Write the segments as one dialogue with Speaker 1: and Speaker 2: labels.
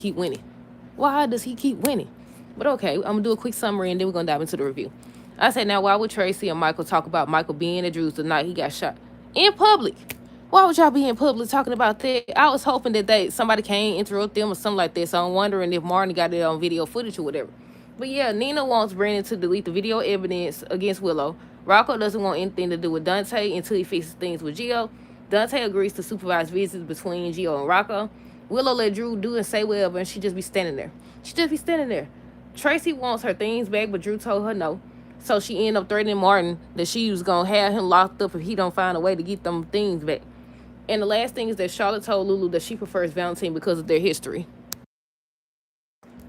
Speaker 1: keep winning? Why does he keep winning? But okay, I'm gonna do a quick summary and then we're gonna dive into the review. I said, now why would Tracy and Michael talk about Michael being at Drew's the night he got shot in public? Why would y'all be in public talking about that? I was hoping that somebody came interrupt them or something like that. So I'm wondering if Martin got it on video footage or whatever. But yeah, Nina wants Brandon to delete the video evidence against Willow. Rocco doesn't want anything to do with Dante until he fixes things with Gio. Dante agrees to supervise visits between Gio and Rocco. Willow let Drew do and say whatever, and she just be standing there. She just be standing there. Tracy wants her things back, but Drew told her no. So she ended up threatening Martin that she was gonna have him locked up if he don't find a way to get them things back. And the last thing is that Charlotte told Lulu that she prefers Valentine because of their history.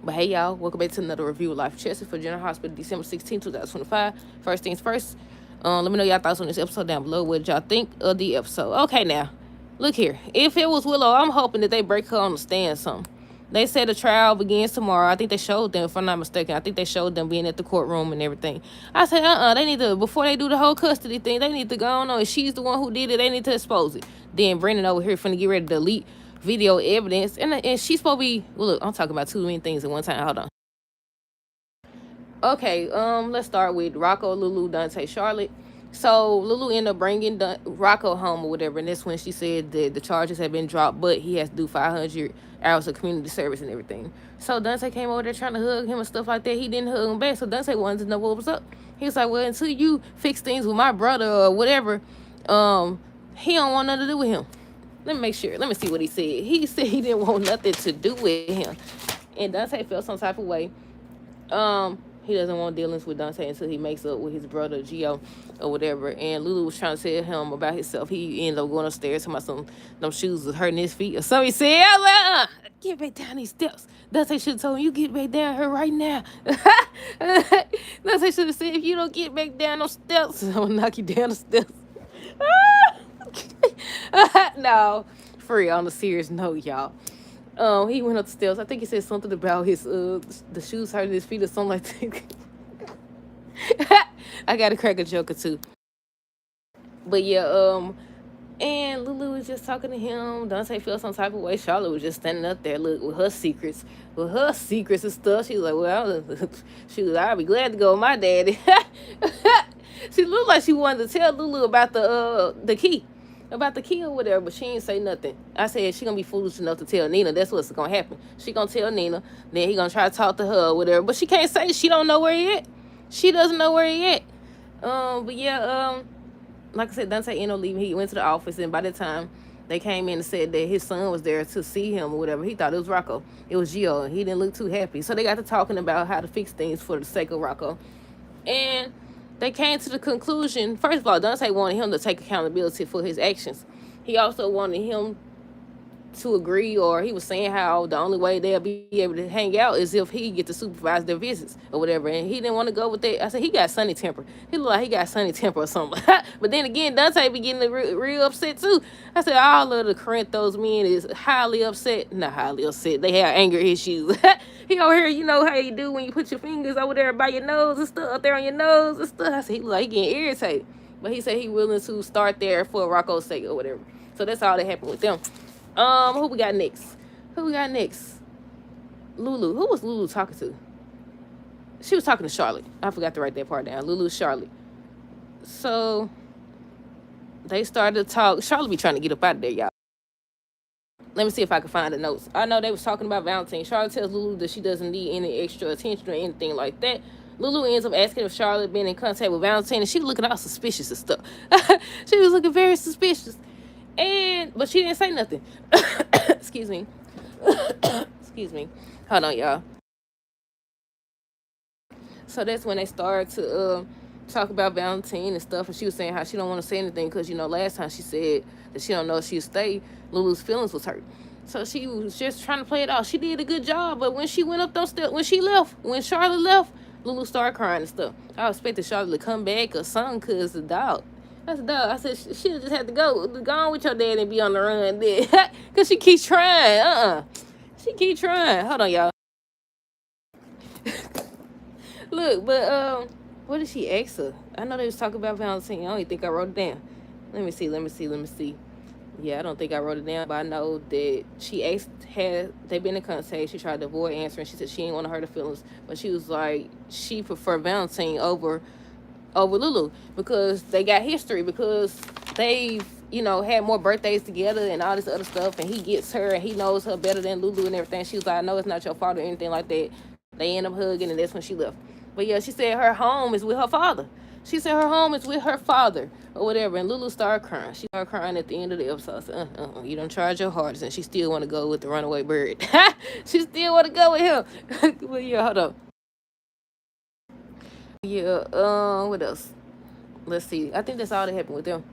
Speaker 1: But hey, y'all, welcome back to another review of Life Chessie for General Hospital, December 16, 2025. First things first, let me know y'all thoughts on this episode down below. What did y'all think of the episode? Okay, now, look here. If it was Willow, I'm hoping that they break her on the stand something. They said the trial begins tomorrow. I think they showed them, if I'm not mistaken. I think they showed them being at the courtroom and everything. I said, they need to, before they do the whole custody thing, they need to go on. If she's the one who did it, they need to expose it. Then Brandon over here finna get ready to delete video evidence. And she's supposed to be, well, look, I'm talking about too many things at one time. Hold on. Okay, let's start with Rocco, Lulu, Dante, Charlotte. So Lulu ended up bringing Rocco home or whatever, and that's when she said that the charges had been dropped, but he has to do 500 hours of community service and everything. So Dante came over there trying to hug him and stuff like that. He didn't hug him back, so Dante wanted to know what was up. He was like, well, until you fix things with my brother or whatever, he don't want nothing to do with him. Let me make sure. Let me see what he said. He said he didn't want nothing to do with him. And Dante felt some type of way. He doesn't want dealings with Dante until he makes up with his brother Gio or whatever. And Lulu was trying to tell him about himself. He ended up going upstairs talking about them shoes was hurting his feet or something. He said, get back down these steps. Dante should have told him, you get back down here right now. Dante should have said, if you don't get back down those steps, I'm gonna knock you down the steps. No, for real, on a serious note, y'all. He went up the steps. I think he said something about his the shoes hurting his feet or something like that. I gotta crack a joke or two. But yeah, and Lulu was just talking to him. Dante felt some type of way. Charlotte was just standing up there, look, with her secrets and stuff. She was like, well, I'll be glad to go with my daddy. She looked like she wanted to tell Lulu about the key. About the key or whatever, but she ain't say nothing. I said she gonna be foolish enough to tell Nina. That's what's gonna happen. She gonna tell Nina, then he gonna try to talk to her or whatever. But she can't say she don't know where he at. She doesn't know where he at. But yeah, like I said, Dante ended up leaving. He went to the office, and by the time they came in and said that his son was there to see him or whatever, he thought it was Rocco. It was Gio, and he didn't look too happy. So they got to talking about how to fix things for the sake of Rocco. And they came to the conclusion, first of all, Dante wanted him to take accountability for his actions. He also wanted him to agree, or he was saying how the only way they'll be able to hang out is if he get to supervise their visits or whatever. And he didn't want to go with that. I said, he got sunny temper. He looked like he got sunny temper or something. But then again, Dante be getting real upset too. I said, all of the Corinthos men is highly upset. Not highly upset. They have anger issues. He over here, you know how you do when you put your fingers over there by your nose and stuff, up there on your nose and stuff. I said, he look like he getting irritated. But he said he willing to start there for Rocco's sake or whatever. So that's all that happened with them. Who we got next? Lulu. Who was Lulu talking to? She was talking to Charlotte. I forgot to write that part down. Lulu, Charlotte. So they started to talk. Charlotte be trying to get up out of there, y'all. Let me see if I can find the notes. I know they was talking about Valentine. Charlotte tells Lulu that she doesn't need any extra attention or anything like that. Lulu ends up asking if Charlotte been in contact with Valentine, and she looking all suspicious and stuff. She was looking very suspicious. But she didn't say nothing. Excuse me. Excuse me. Hold on, y'all. So that's when they started to talk about Valentine and stuff, and she was saying how she don't want to say anything because, you know, last time she said that she don't know if she'd stay, Lulu's feelings was hurt. So she was just trying to play it off. She did a good job, but when she went up those steps, when Charlotte left, Lulu started crying and stuff. I expected Charlotte to come back or something because the dog. That's a dog. I said she just had to go on with your dad and be on the run there. Because she keeps trying. She keeps trying. Hold on, y'all. Look, but what did she ask her? I know they was talking about Valentine. I don't even think I wrote it down. Let me see. Yeah, I don't think I wrote it down, but I know that she asked, had they been in contact. She tried to avoid answering. She said she didn't want to hurt her feelings, but she was like she preferred Valentine over Lulu because they got history, because they've had more birthdays together and all this other stuff, and he gets her and he knows her better than Lulu and everything. She was like, I know it's not your fault or anything like that. They end up hugging, and that's when she left. But yeah, she said her home is with her father. She said her home is with her father or whatever, and Lulu started crying. She started crying at the end of the episode. I said, you don't charge your hardest, and she still want to go with the runaway bird. She still want to go with him. But yeah, hold on. Yeah, what else? Let's see. I think that's all that happened with them.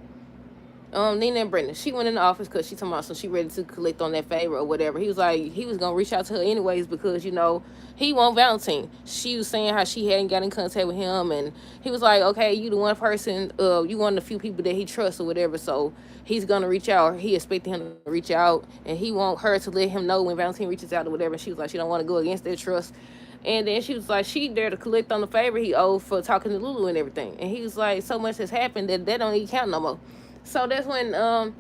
Speaker 1: Nina and Brenda, she went in the office because she talking about so she ready to collect on that favor or whatever. He was like, he was gonna reach out to her anyways because he want Valentine. She was saying how she hadn't got in contact with him, and he was like, okay, you the one person, you one of the few people that he trusts or whatever, so he's gonna reach out. He expected him to reach out, and he want her to let him know when Valentine reaches out or whatever. And she was like, she don't want to go against that trust. And then she was like, she there to collect on the favor he owed for talking to Lulu and everything. And he was like, so much has happened that don't even count no more. So that's when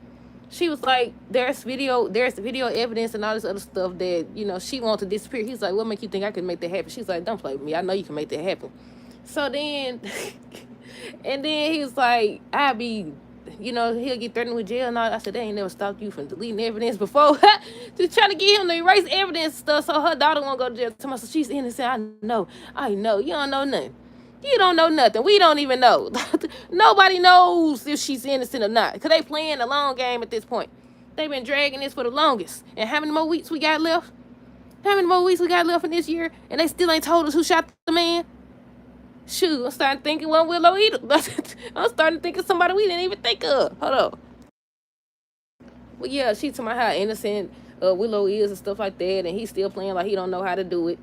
Speaker 1: she was like, there's video evidence and all this other stuff that she wants to disappear. He's like, what make you think I can make that happen? She's like, don't play with me, I know you can make that happen. So then and then he was like, I'll be he'll get threatened with jail and all. I said, they ain't never stopped you from deleting evidence before. Just trying to get him to erase evidence and stuff so her daughter won't go to jail. So she's innocent. I know. You don't know nothing. You don't know nothing. We don't even know. Nobody knows if she's innocent or not. Because they playing a long game at this point. They've been dragging this for the longest. And how many more weeks we got left? How many more weeks we got left in this year? And they still ain't told us who shot the man? Shoot, I'm starting thinking one Willow either. I'm starting thinking somebody we didn't even think of. Hold on. Well, yeah, she talking about how innocent Willow is and stuff like that. And he's still playing like he don't know how to do it.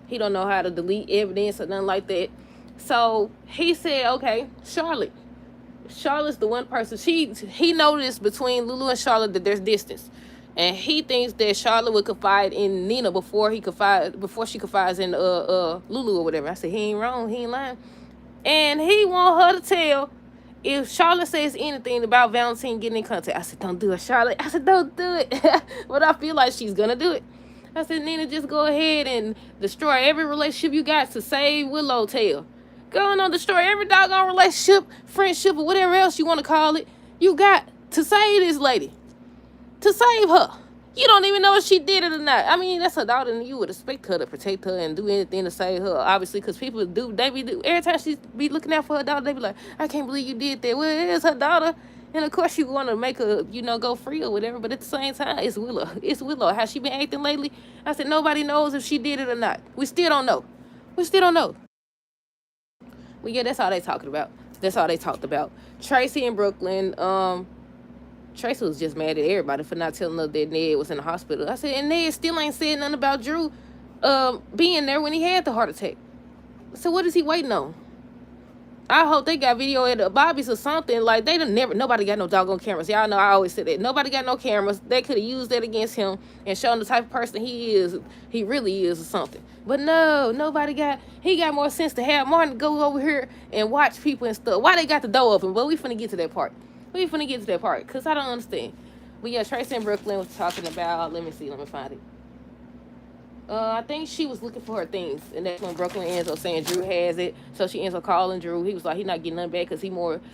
Speaker 1: He don't know how to delete evidence or nothing like that. So he said, okay, Charlotte's the one person. He noticed between Lulu and Charlotte that there's distance, and he thinks that Charlotte would confide in Nina before she confides in Lulu or whatever. I said, he ain't wrong, he ain't lying, and he want her to tell if Charlotte says anything about Valentine getting in contact. I said, don't do it, Charlotte. I said, don't do it. But I feel like she's gonna do it. I said, Nina, just go ahead and destroy every relationship you got to save Willow tail. Go on, destroy every doggone relationship, friendship, or whatever else you want to call it. You got to save this lady. To save her. You don't even know if she did it or not. I mean, that's her daughter, and you would expect her to protect her and do anything to save her, obviously, because people do. Every time she be looking out for her daughter, they be like, I can't believe you did that. Well, it is her daughter. And of course, you want to make her, go free or whatever. But at the same time, it's Willow. It's Willow. How she been acting lately? I said, nobody knows if she did it or not. We still don't know. Well, yeah, that's all they talking about. That's all they talked about. Tracy in Brooklyn. Tracy was just mad at everybody for not telling her that Ned was in the hospital. I said, and Ned still ain't said nothing about Drew being there when he had the heart attack. So what is he waiting on? I hope they got video at the Bobby's or something. Like, nobody got no doggone cameras. Y'all know I always say that. Nobody got no cameras. They could have used that against him and shown the type of person he really is or something. But no, he got more sense to have Martin go over here and watch people and stuff. Why they got the door open? But we finna get to that part. Because I don't understand. But yeah, Tracy in Brooklyn was talking about, let me find it. I think she was looking for her things, and that's when Brooklyn ends up saying Drew has it. So she ends up calling Drew. He was like, he's not getting nothing back because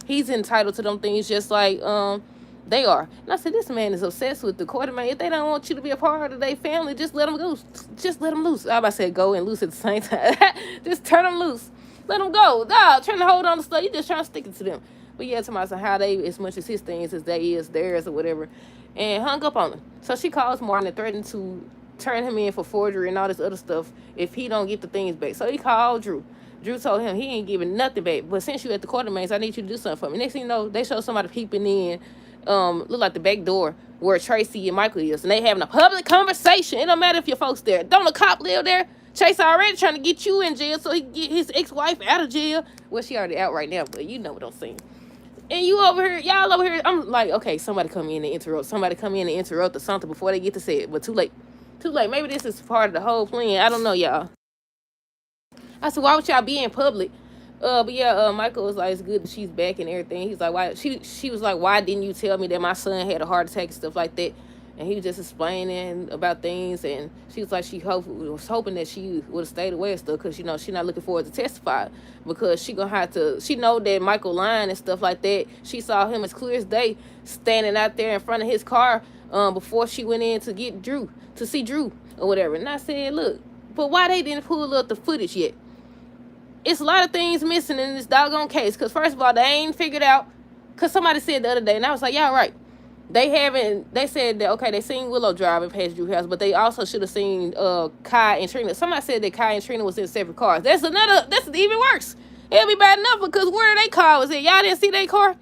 Speaker 1: he's entitled to them things just like they are. And I said, this man is obsessed with the quartermain. If they don't want you to be a part of their family, just let them go. Just let them loose. I about to say go and loose at the same time. Just turn them loose. Let them go. Dog, trying to hold on to stuff. You just trying to stick it to them. But yeah, to myself, how they, as much as his things as they is theirs or whatever, and hung up on him. So she calls Martin and threatened to turn him in for forgery and all this other stuff if he don't get the things back. So he called Drew. Drew told him he ain't giving nothing back. But since you at the Quartermains, I need you to do something for me. Next thing you know, they show somebody peeping in, look like the back door where Tracy and Michael is, and they having a public conversation. It don't matter if your folks there. Don't a cop live there? Chase already trying to get you in jail so he can get his ex-wife out of jail. Well, she already out right now, but you know what I'm saying. And y'all over here, I'm like, okay, somebody come in and interrupt or something before they get to say it, but too late. Maybe this is part of the whole plan. I don't know, y'all. I said, why would y'all be in public But yeah, Michael was like, it's good that she's back and everything. He's like, why? She was like, why didn't you tell me that my son had a heart attack and stuff like that? And he was just explaining about things, and she was like, was hoping that she would have stayed away and stuff, because she's not looking forward to testify, because she gonna have to. She know that Michael lying and stuff like that. She saw him as clear as day standing out there in front of his car before she went in to get Drew, to see Drew or whatever. And I said, look, but why they didn't pull up the footage yet? It's a lot of things missing in this doggone case. Because first of all, they ain't figured out. Because somebody said the other day, and I was like, yeah, right. They said that, okay, they seen Willow driving past Drew's house, but they also should have seen Kai and Trina. Somebody said that Kai and Trina was in separate cars. That's even worse. It'll be bad enough, because where they car was at? Y'all didn't see their car?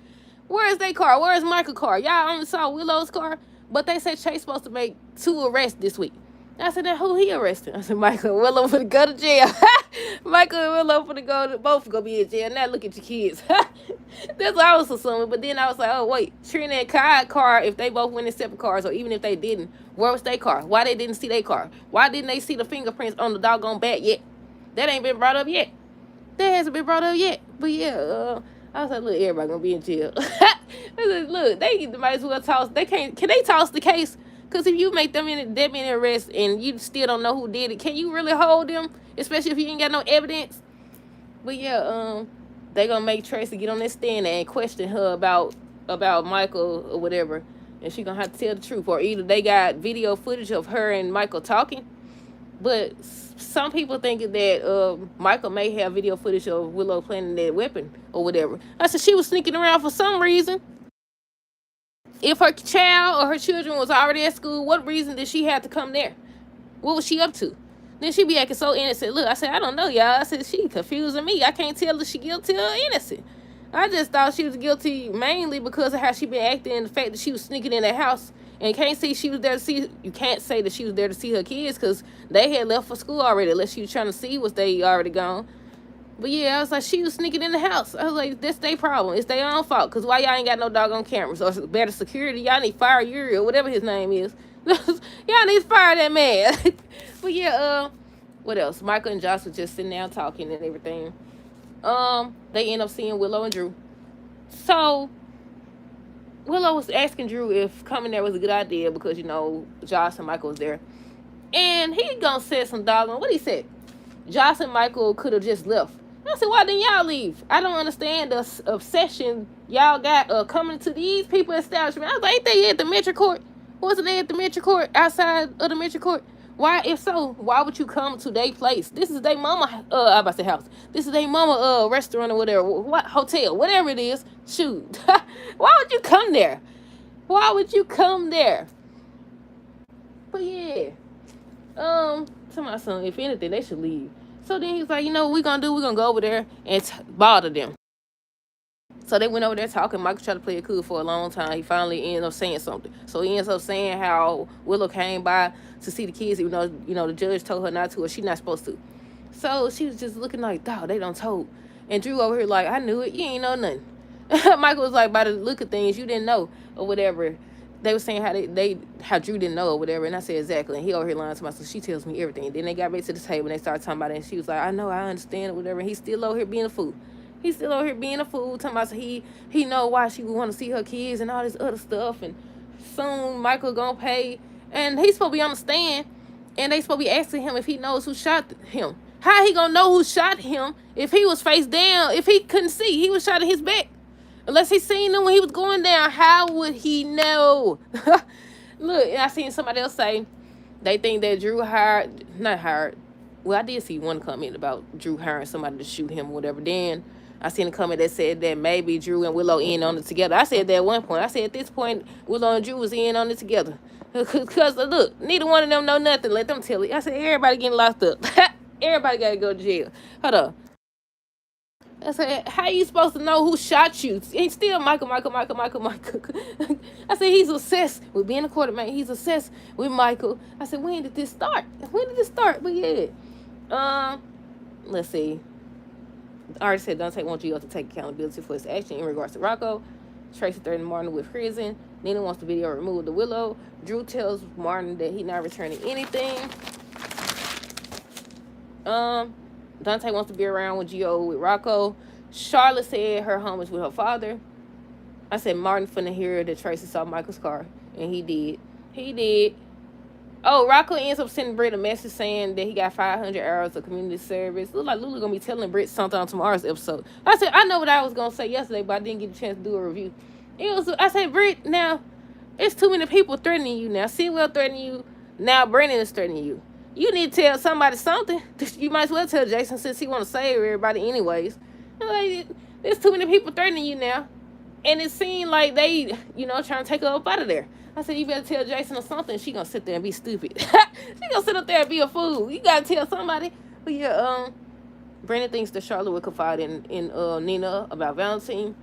Speaker 1: Where is their car? Where is Michael's car? Y'all only saw Willow's car? But they said Chase supposed to make 2 arrests this week. I said, then who he arrested? I said, Michael and Willow finna go to jail. Michael and Willow finna both gonna be in jail. Now look at your kids. That's what I was assuming. But then I was like, oh, wait. Trina and Kai car, if they both went in separate cars, or even if they didn't, where was their car? Why they didn't see their car? Why didn't they see the fingerprints on the doggone bat yet? That ain't been brought up yet. That hasn't been brought up yet. But yeah, I was like, look, everybody gonna be in jail. I said, look, they might as well toss. Can they toss the case? Because if you make them in arrest and you still don't know who did it, can you really hold them? Especially if you ain't got no evidence. But yeah, they gonna make Tracy get on that stand and question her about Michael or whatever, and she gonna have to tell the truth. Or either they got video footage of her and Michael talking, but some people thinking that Michael may have video footage of Willow planting that weapon or whatever. I said she was sneaking around for some reason. If her child or her children was already at school, what reason did she have to come there? What was she up to? Then she be acting so innocent. Look, I said, I don't know, y'all. I said, she confusing me. I can't tell if she guilty or innocent. I just thought she was guilty mainly because of how she been acting and the fact that she was sneaking in the house. And can't say she was there to see. You can't say that she was there to see her kids, because they had left for school already, unless she was trying to see was they already gone. But yeah, I was like, she was sneaking in the house. I was like, that's their problem. It's their own fault. Because why y'all ain't got no doggone cameras or better security? Y'all need to fire Yuri or whatever his name is. Y'all need to fire that man. But yeah, what else? Michael and Josh were just sitting down talking and everything. They end up seeing Willow and Drew. So Willow was asking Drew if coming there was a good idea because, Josh and Michael was there. And he gonna say some doggone, what he said? Josh and Michael could have just left. I said, why didn't y'all leave? I don't understand the obsession y'all got coming to these people establishment. I was like, ain't they at the Metro Court? Wasn't they at the Metro Court, outside of the Metro Court? Why, if so, why would you come to their place? This is their mama, I about to say house. This is their mama restaurant or whatever, what hotel, whatever it is. Shoot. Why would you come there? Why would you come there? But yeah. To my son, if anything, they should leave. So then he's like, what we gonna do? We're gonna go over there and bother them. So they went over there talking. Michael tried to play it cool for a long time. He finally ended up saying something. So he ends up saying how Willow came by to see the kids, even though, the judge told her not to, or she's not supposed to. So she was just looking like, dog, they done told. And Drew over here like, I knew it. You ain't know nothing. Michael was like, by the look of things, you didn't know, or whatever. They were saying how Drew didn't know or whatever, and I said exactly. And he over here lying to myself. She tells me everything. Then they got back to the table and they started talking about it. And she was like, I know, I understand, or whatever. And he's still over here being a fool. He's still over here being a fool, talking about he know why she would want to see her kids and all this other stuff. And soon Michael gonna pay, and he's supposed to be on the stand, and they supposed to be asking him if he knows who shot him. How he gonna know who shot him if he was face down? If he couldn't see, he was shot in his back. Unless he seen him when he was going down, how would he know? Look, I seen somebody else say they think that Drew not hired. Well, I did see one comment about Drew hiring somebody to shoot him or whatever. Then I seen a comment that said that maybe Drew and Willow in on it together. I said that at one point. I said at this point, Willow and Drew was in on it together. Because, look, neither one of them know nothing. Let them tell it. I said, everybody getting locked up. Everybody got to go to jail. Hold up. I said, how you supposed to know who shot you? He's still Michael. I said, he's obsessed with being a quarterback. He's obsessed with Michael. I said, when did this start? But yeah. Let's see. I already said Dante wants Gio to take accountability for his action in regards to Rocco. Tracy threatened Martin with prison. Nina wants the video removed to Willow. Drew tells Martin that he's not returning anything. Dante wants to be around with Gio with Rocco. Charlotte said her home is with her father. I said Martin finna hear that Tracy saw Michael's car, and he did. He did. Oh, Rocco ends up sending Britt a message saying that he got 500 hours of community service. Look like Lulu gonna be telling Britt something on tomorrow's episode. I said, I know what I was gonna say yesterday, but I didn't get a chance to do a review. I said, Britt, now, it's too many people threatening you now. Sewell threatening you. Now Brandon is threatening you. You need to tell somebody something. You might as well tell Jason since he want to save everybody anyways. Like, there's too many people threatening you now. And it seemed like they, trying to take her up out of there. I said, you better tell Jason or something. She gonna sit there and be stupid. She gonna sit up there and be a fool. You gotta tell somebody. But yeah, Brandon thinks that Charlotte would confide in Nina about Valentine.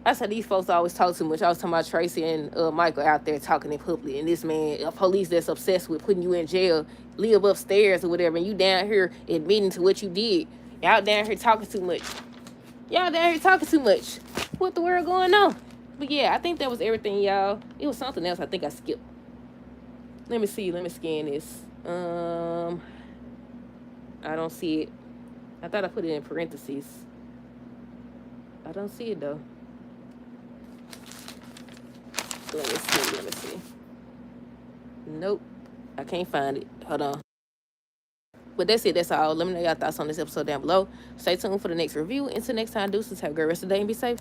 Speaker 1: I said, these folks always talk too much. I was talking about Tracy and Michael out there talking in public. And this man, a police that's obsessed with putting you in jail, live upstairs or whatever. And you down here admitting to what you did. Y'all down here talking too much. Y'all down here talking too much. What the world going on? But yeah, I think that was everything, y'all. It was something else I think I skipped. Let me see. Let me scan this. I don't see it. I thought I put it in parentheses. I don't see it, though. Let me see. Let me see. Nope. I can't find it. Hold on. But that's it. That's all. Let me know y'all thoughts on this episode down below. Stay tuned for the next review. Until next time, deuces. Have a great rest of the day and be safe.